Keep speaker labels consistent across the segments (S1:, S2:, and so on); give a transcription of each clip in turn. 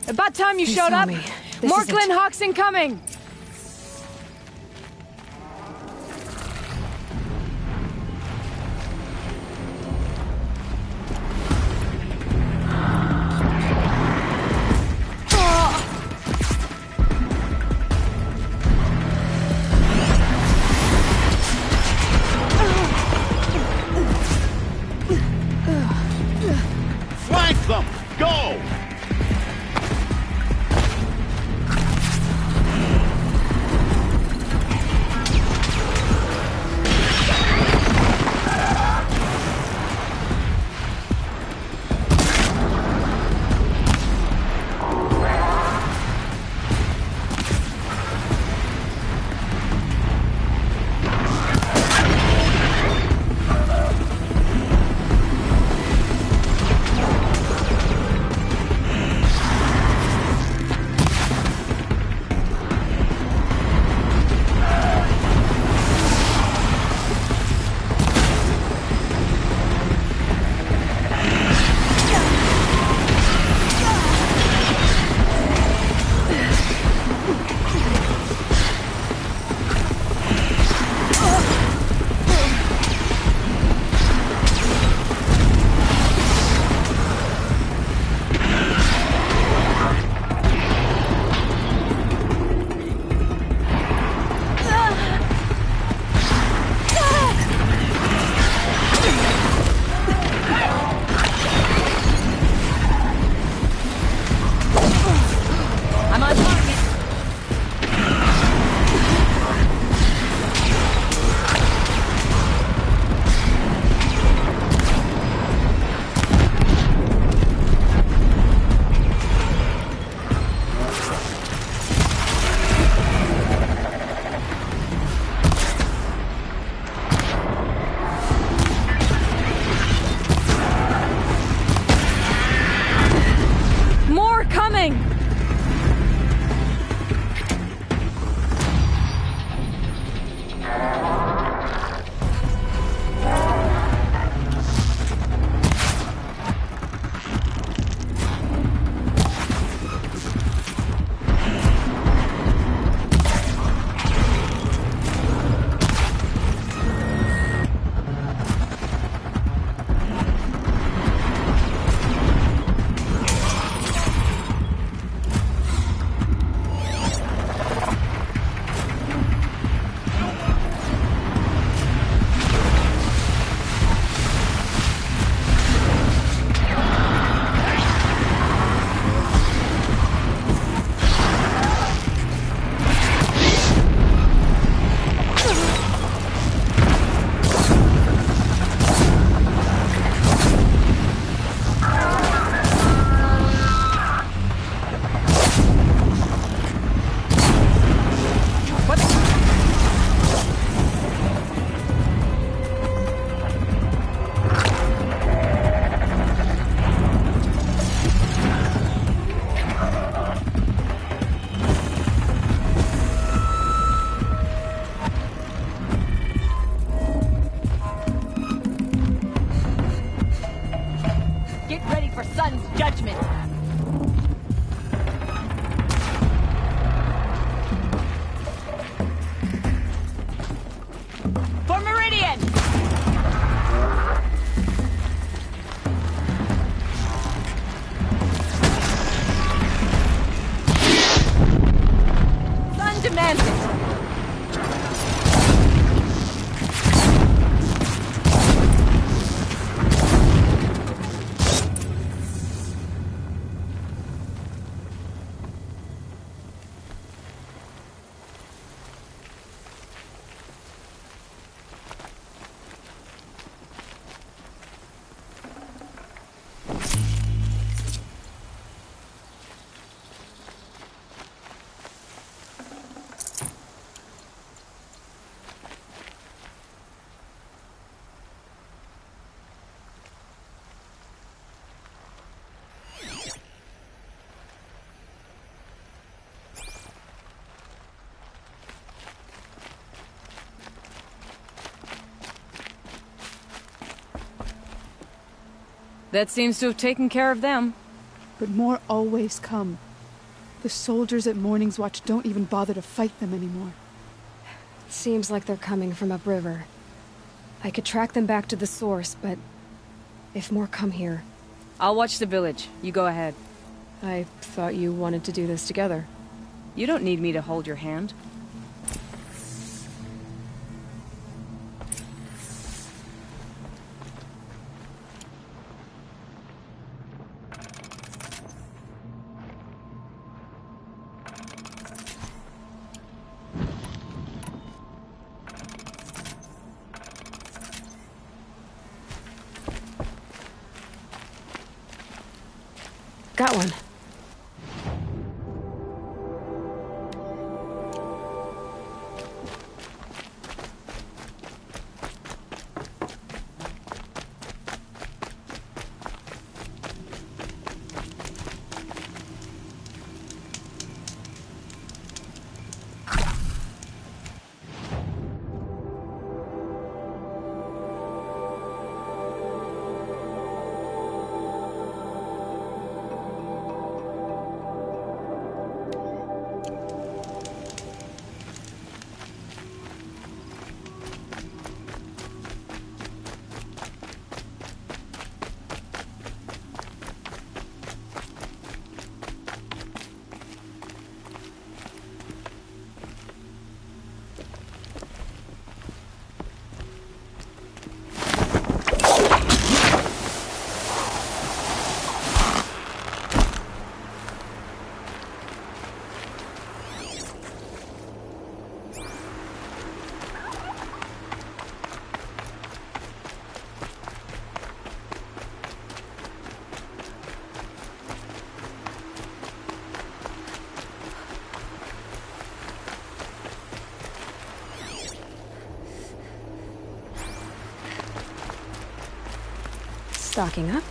S1: About time you
S2: They
S1: showed
S2: saw
S1: up.
S2: me. This
S1: More
S2: isn't-
S1: Glenn Hawks incoming.
S3: Flank them! Go! I'm on target. More coming. Get ready for Sun's judgment. For Meridian! Sun demands it. That seems to have taken care of them.
S2: But more always come.
S1: The soldiers at Morning's Watch don't even bother to fight them anymore.
S2: Seems like they're coming from upriver. I could track them back to the source, but if more come here...
S3: I'll watch the village. You go ahead.
S2: I thought you wanted to do this together.
S3: You don't need me to hold your hand.
S2: Got one. Stocking up.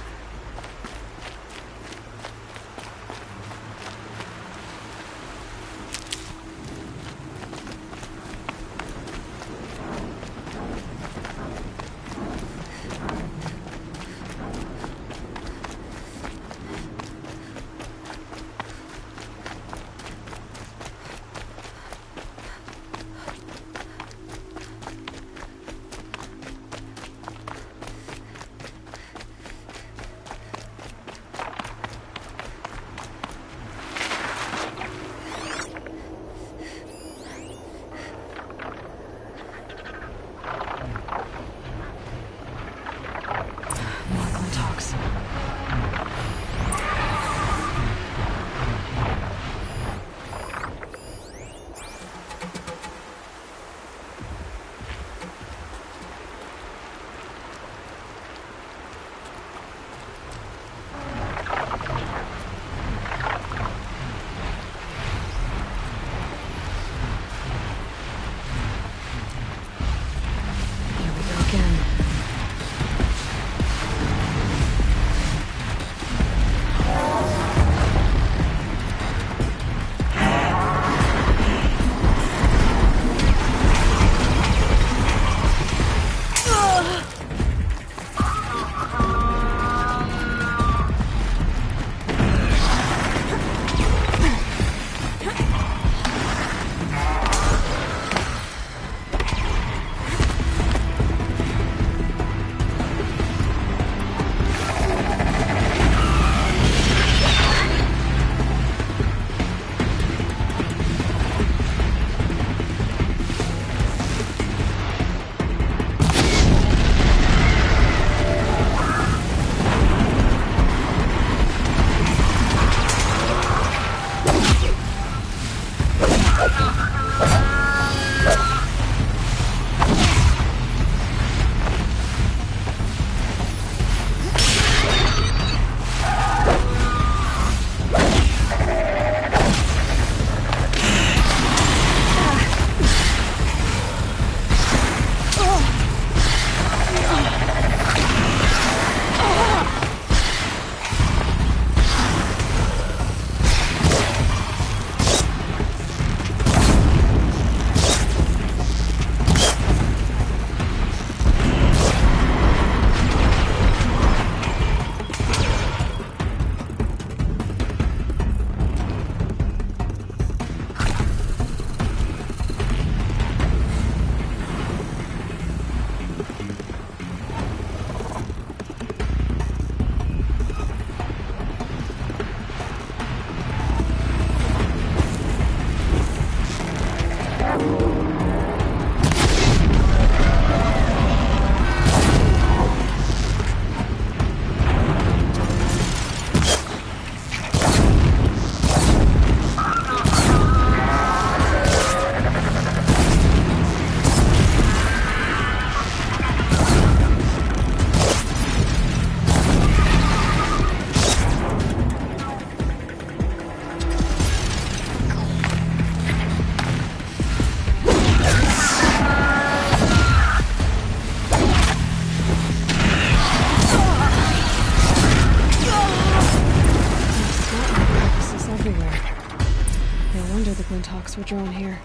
S2: Glinthawks were drawn here.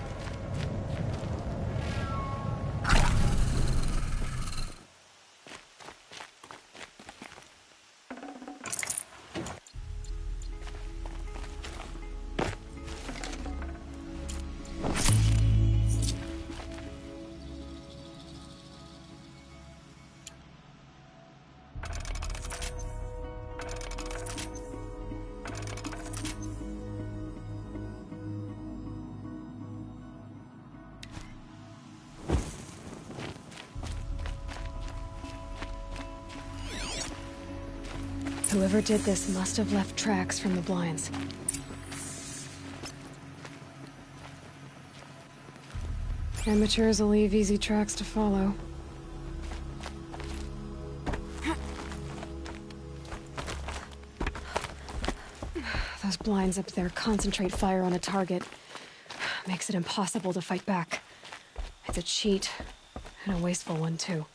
S2: Whoever did this must have left tracks from the blinds. Amateurs will leave easy tracks to follow. Those blinds up there concentrate fire on a target. Makes it impossible to fight back. It's a cheat, and a wasteful one too.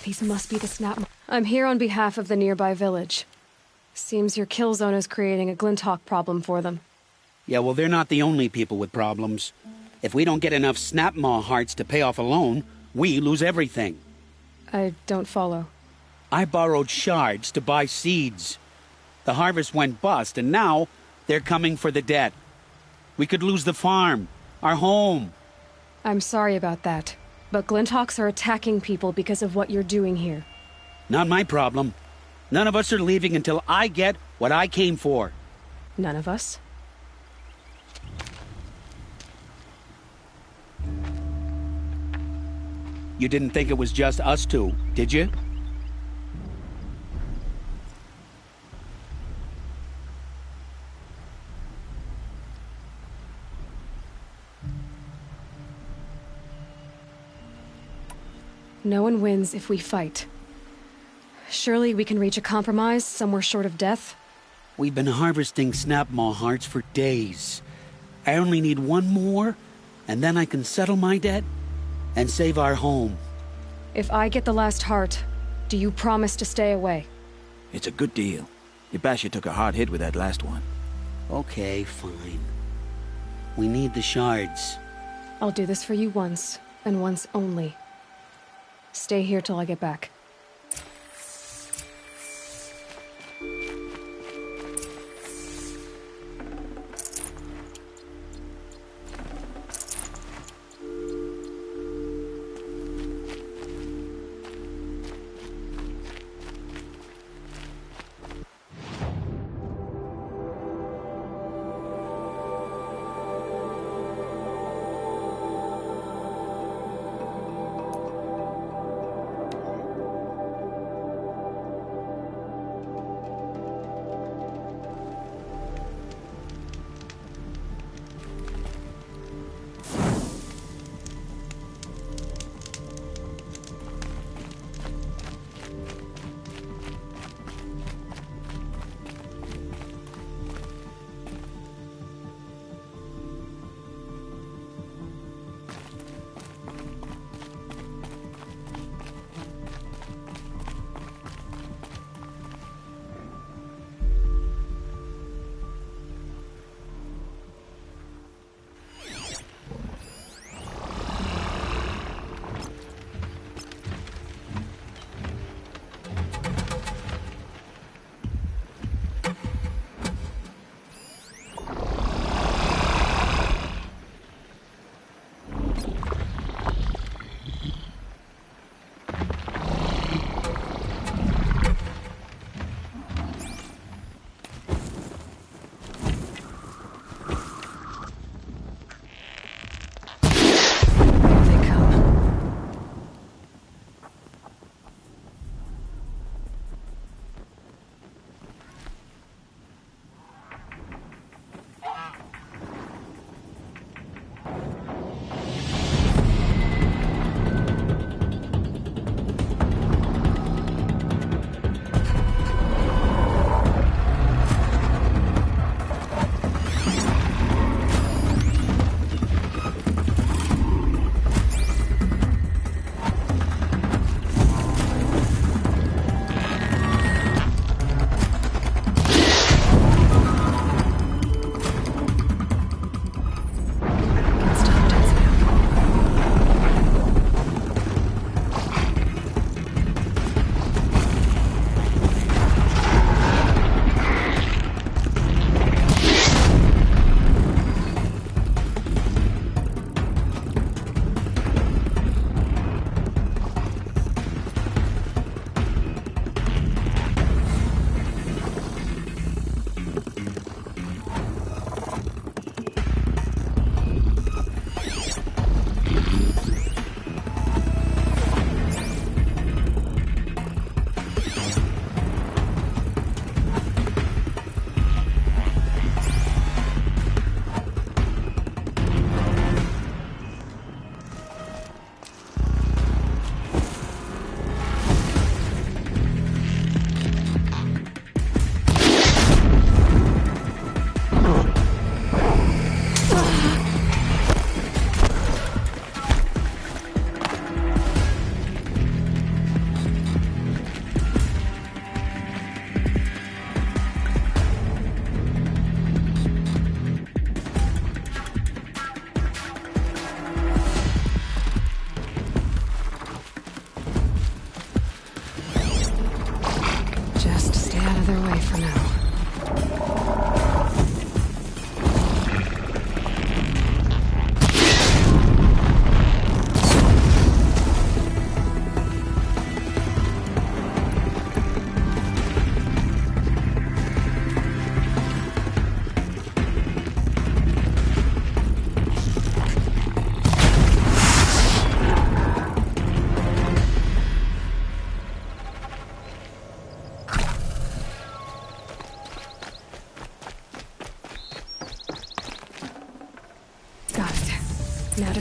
S2: These must be the snap. I'm here on behalf of the nearby village. Seems your kill zone is creating a Glinthawk problem for them.
S4: Yeah, well, they're not the only people with problems. If we don't get enough Snapmaw hearts to pay off a loan, we lose everything.
S2: I don't follow.
S4: I borrowed shards to buy seeds. The harvest went bust, and now they're coming for the debt. We could lose the farm, our home.
S2: I'm sorry about that, but Glinthawks are attacking people because of what you're doing here.
S4: Not my problem. None of us are leaving until I get what I came for.
S2: None of us?
S4: You didn't think it was just us two, did you?
S2: No one wins if we fight. Surely we can reach a compromise somewhere short of death?
S4: We've been harvesting Snapmaw hearts for days. I only need one more, and then I can settle my debt and save our home.
S2: If I get the last heart, do you promise to stay away?
S5: It's a good deal. Yabasha took a hard hit with that last one.
S4: Okay, fine. We need the shards.
S2: I'll do this for you once, and once only. Stay here till I get back.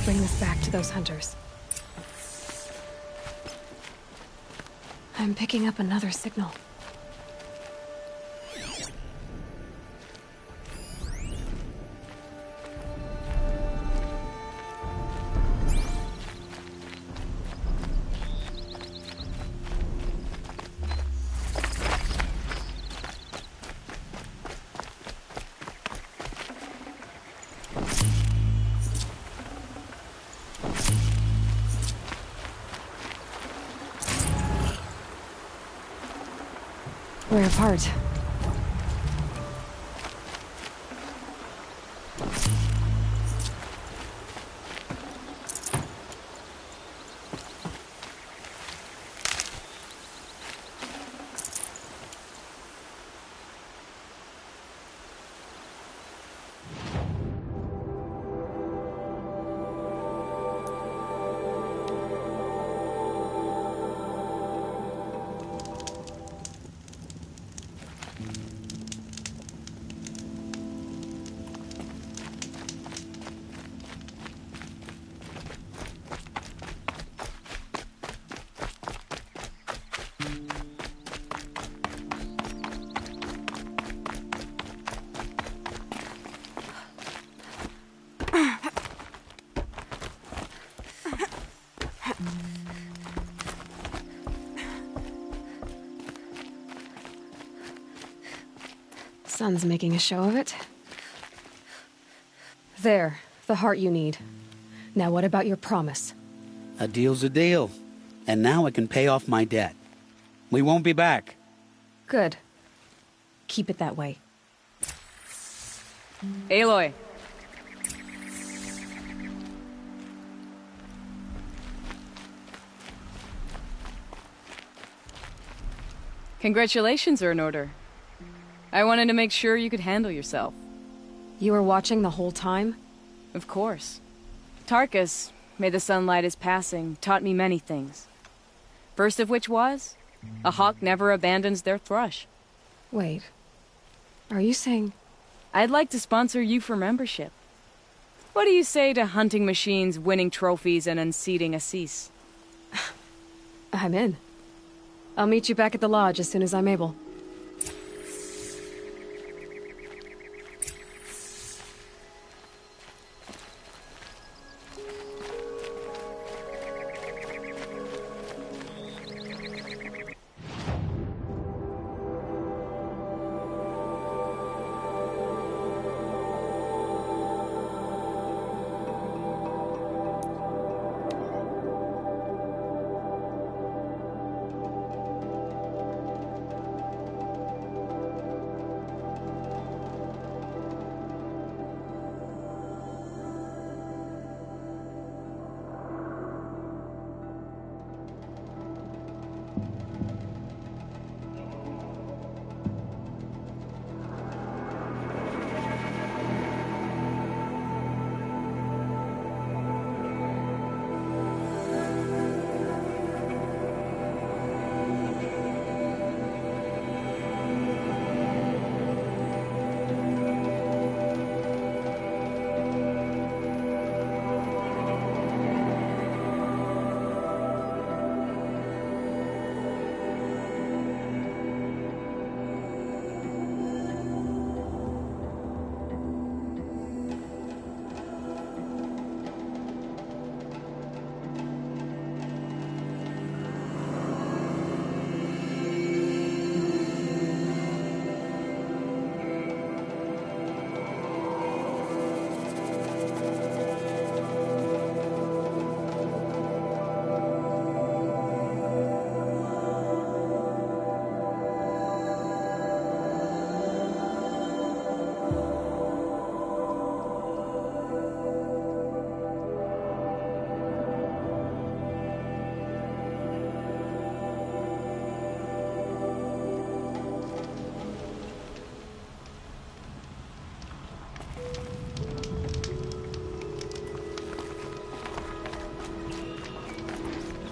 S2: bring this back to those hunters. I'm picking up another signal. We're apart. Sun's making a show of it. There, the heart you need. Now what about your promise?
S4: A deal's a deal. And now I can pay off my debt. We won't be back.
S2: Good. Keep it that way.
S3: Aloy. Congratulations are in order. I wanted to make sure you could handle yourself.
S2: You were watching the whole time?
S3: Of course. Tarkus, may the sunlight is passing, taught me many things. First of which was, a hawk never abandons their thrush.
S2: Wait. Are you saying...
S3: I'd like to sponsor you for membership. What do you say to hunting machines, winning trophies, and unseating Assis?
S2: I'm in. I'll meet you back at the lodge as soon as I'm able.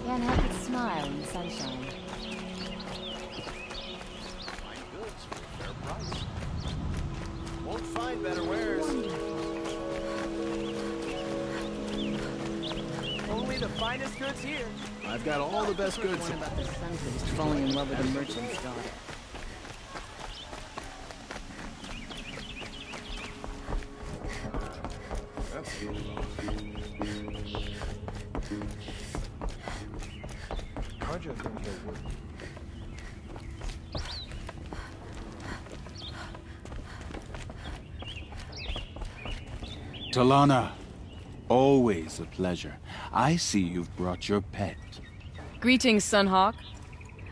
S6: Can't help but smile in the sunshine.
S7: Fine goods for a fair price. Won't find better wares.
S8: the finest goods here.
S7: I've got all the best goods.
S6: One about the sun priest falling in love with a merchant's daughter.
S7: Carja thinks they're worth it.
S9: Talana, always a pleasure. I see you've brought your pet.
S3: Greetings, Sunhawk.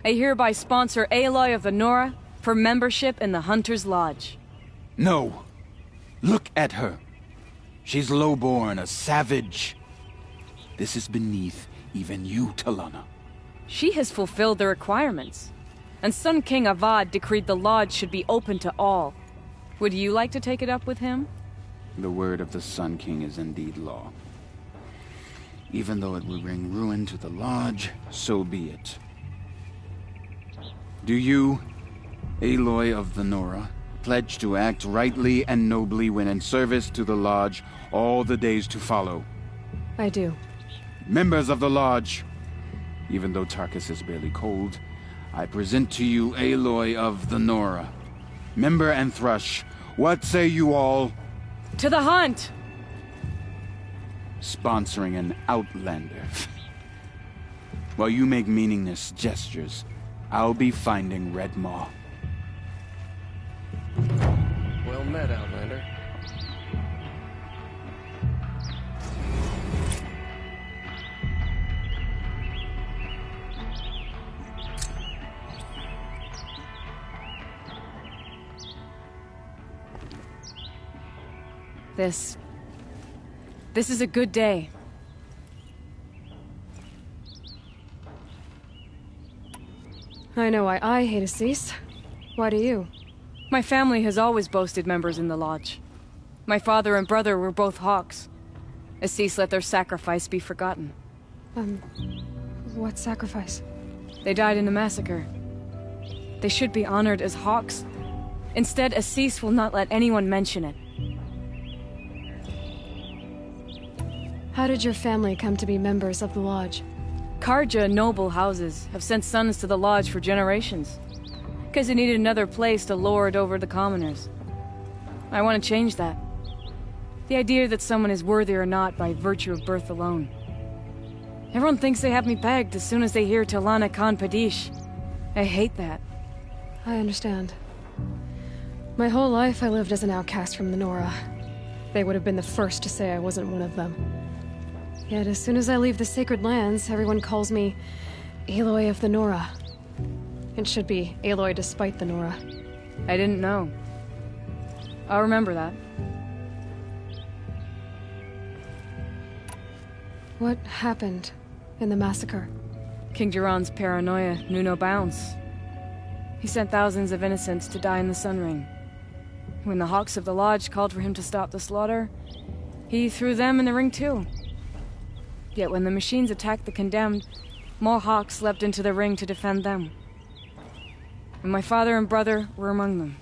S3: I hereby sponsor Aloy of the Nora for membership in the Hunter's Lodge.
S9: No! Look at her! She's lowborn, a savage. This is beneath even you, Talana.
S3: She has fulfilled the requirements, and Sun King Avad decreed the Lodge should be open to all. Would you like to take it up with him?
S9: The word of the Sun King is indeed law. Even though it will bring ruin to the Lodge, so be it. Do you, Aloy of the Nora, pledge to act rightly and nobly when in service to the Lodge all the days to follow?
S2: I do.
S9: Members of the Lodge, even though Tarkus is barely cold, I present to you Aloy of the Nora. Member and Thrush, what say you all?
S3: To the hunt!
S9: Sponsoring an outlander. While you make meaningless gestures, I'll be finding Redmaw.
S8: Well met, Outlander.
S3: This is a good day.
S2: I know why I hate Assis. Why do you?
S3: My family has always boasted members in the Lodge. My father and brother were both Hawks. Assis let their sacrifice be forgotten.
S2: What sacrifice?
S3: They died in a massacre. They should be honored as Hawks. Instead, Assis will not let anyone mention it.
S2: How did your family come to be members of the Lodge?
S3: Karja noble houses have sent sons to the Lodge for generations. Because they needed another place to lord over the commoners. I want to change that. The idea that someone is worthy or not by virtue of birth alone. Everyone thinks they have me pegged as soon as they hear Talana Khan Padish. I hate that.
S2: I understand. My whole life I lived as an outcast from the Nora. They would have been the first to say I wasn't one of them. Yet as soon as I leave the sacred lands, everyone calls me Aloy of the Nora. It should be Aloy despite the Nora.
S3: I didn't know. I'll remember that.
S2: What happened in the massacre?
S3: King Jiran's paranoia knew no bounds. He sent thousands of innocents to die in the Sun Ring. When the Hawks of the Lodge called for him to stop the slaughter, he threw them in the ring too. Yet when the machines attacked the condemned, more Hawks leapt into the ring to defend them. And my father and brother were among them.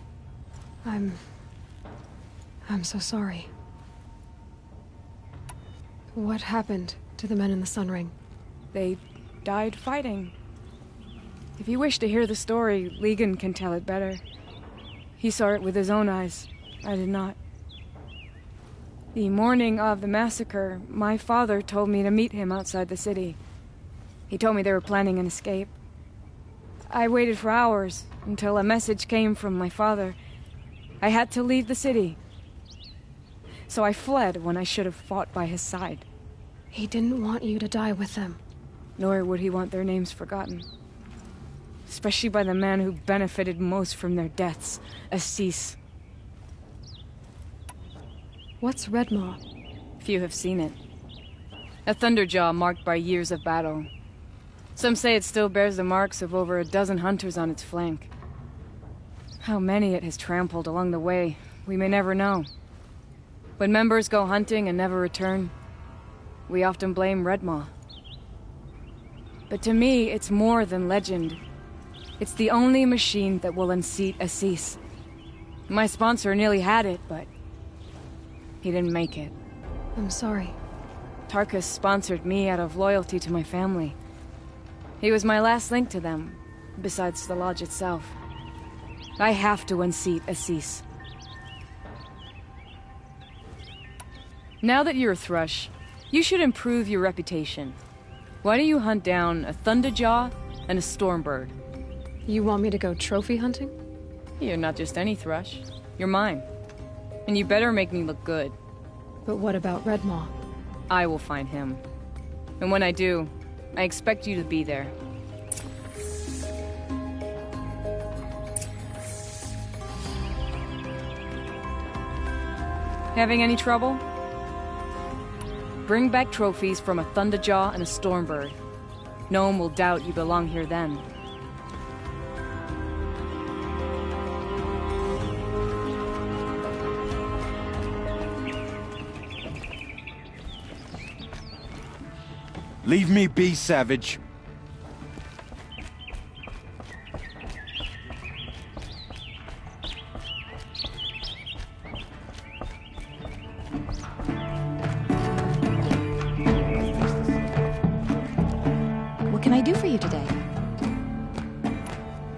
S2: I'm so sorry. What happened to the men in the Sun Ring?
S3: They died fighting. If you wish to hear the story, Legan can tell it better. He saw it with his own eyes. I did not. The morning of the massacre, my father told me to meet him outside the city. He told me they were planning an escape. I waited for hours until a message came from my father. I had to leave the city. So I fled when I should have fought by his side.
S2: He didn't want you to die with them.
S3: Nor would he want their names forgotten. Especially by the man who benefited most from their deaths, Assis.
S2: What's Redmaw?
S3: Few have seen it. A thunderjaw marked by years of battle. Some say it still bears the marks of over a dozen hunters on its flank. How many it has trampled along the way, we may never know. When members go hunting and never return, we often blame Redmaw. But to me, it's more than legend. It's the only machine that will unseat Assis. My sponsor nearly had it, but he didn't make it.
S2: I'm sorry.
S3: Tarkus sponsored me out of loyalty to my family. He was my last link to them, besides the lodge itself. I have to unseat Assis. Now that you're a Thrush, you should improve your reputation. Why don't you hunt down a Thunderjaw and a Stormbird?
S2: You want me to go trophy hunting?
S3: You're not just any Thrush. You're mine. And you better make me look good.
S2: But what about Redmaw?
S3: I will find him. And when I do, I expect you to be there. Having any trouble? Bring back trophies from a Thunderjaw and a Stormbird. No one will doubt you belong here then.
S9: Leave me be, savage.
S10: What can I do for you today?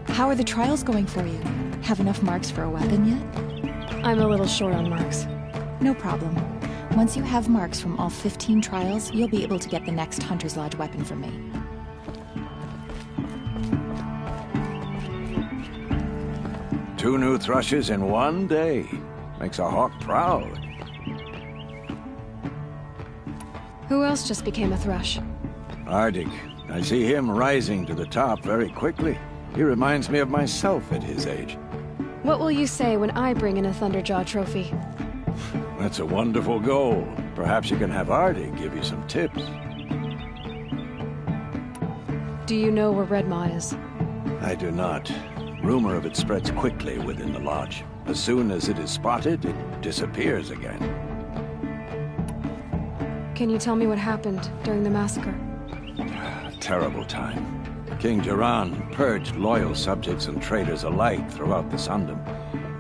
S10: How are the trials going for you? Have enough marks for a weapon yet?
S2: I'm a little short on marks.
S10: No problem. Once you have marks from all 15 trials, you'll be able to get the next Hunter's Lodge weapon from me.
S11: Two new thrushes in one day. Makes a hawk proud.
S2: Who else just became a Thrush?
S11: Ardig. I see him rising to the top very quickly. He reminds me of myself at his age.
S2: What will you say when I bring in a Thunderjaw trophy?
S11: That's a wonderful goal. Perhaps you can have Ardig give you some tips.
S2: Do you know where Redmaw is?
S11: I do not. Rumor of it spreads quickly within the lodge. As soon as it is spotted, it disappears again.
S2: Can you tell me what happened during the massacre?
S11: A terrible time. King Jiran purged loyal subjects and traitors alike throughout the Sundom.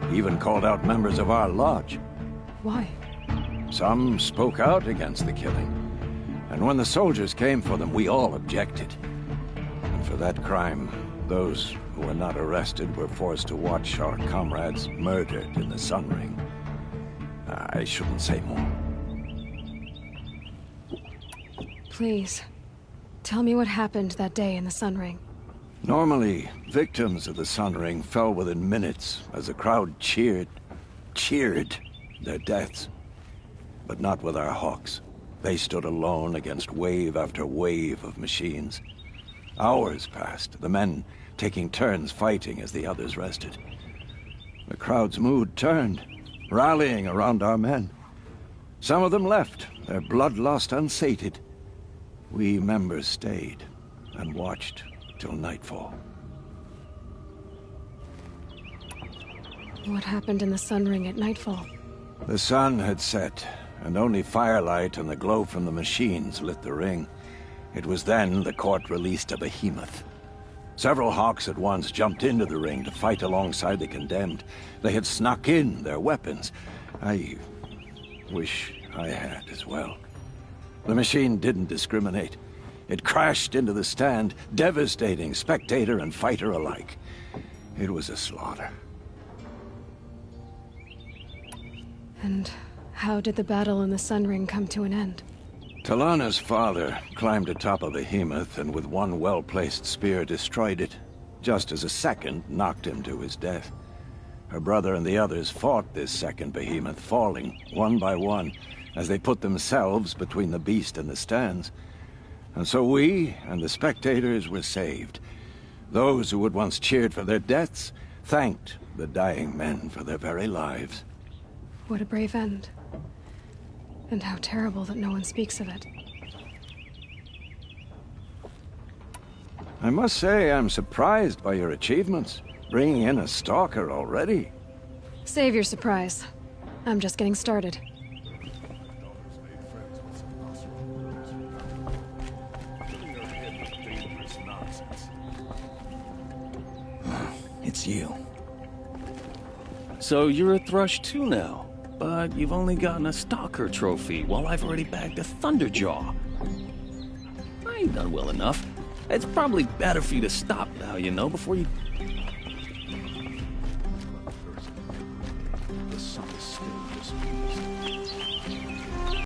S11: He even called out members of our lodge.
S2: Why?
S11: Some spoke out against the killing. And when the soldiers came for them, we all objected. And for that crime, those who were not arrested were forced to watch our comrades murdered in the Sun Ring. I shouldn't say more.
S2: Please, tell me what happened that day in the Sun Ring.
S11: Normally, victims of the Sun Ring fell within minutes as the crowd cheered their deaths. But not with our hawks. They stood alone against wave after wave of machines. Hours passed, the men taking turns fighting as the others rested. The crowd's mood turned, rallying around our men. Some of them left, their bloodlust unsated. We members stayed and watched till nightfall.
S2: What happened in the Sun Ring at nightfall?
S11: The sun had set, and only firelight and the glow from the machines lit the ring. It was then the court released a behemoth. Several hawks at once jumped into the ring to fight alongside the condemned. They had snuck in their weapons. I wish I had as well. The machine didn't discriminate. It crashed into the stand, devastating spectator and fighter alike. It was a slaughter.
S2: And how did the battle in the Sun Ring come to an end?
S11: Talana's father climbed atop a behemoth and with one well-placed spear destroyed it, just as a second knocked him to his death. Her brother and the others fought this second behemoth, falling one by one as they put themselves between the beast and the stands. And so we and the spectators were saved. Those who had once cheered for their deaths thanked the dying men for their very lives.
S2: What a brave end. And how terrible that no one speaks of it.
S11: I must say I'm surprised by your achievements. Bringing in a stalker already.
S2: Save your surprise. I'm just getting started.
S5: It's you.
S8: So you're a Thrush too now?
S12: But you've only gotten a Stalker trophy, while I've already bagged a Thunderjaw. I ain't done well enough. It's probably better for you to stop now, you know, before you...
S9: The sun is still displeased.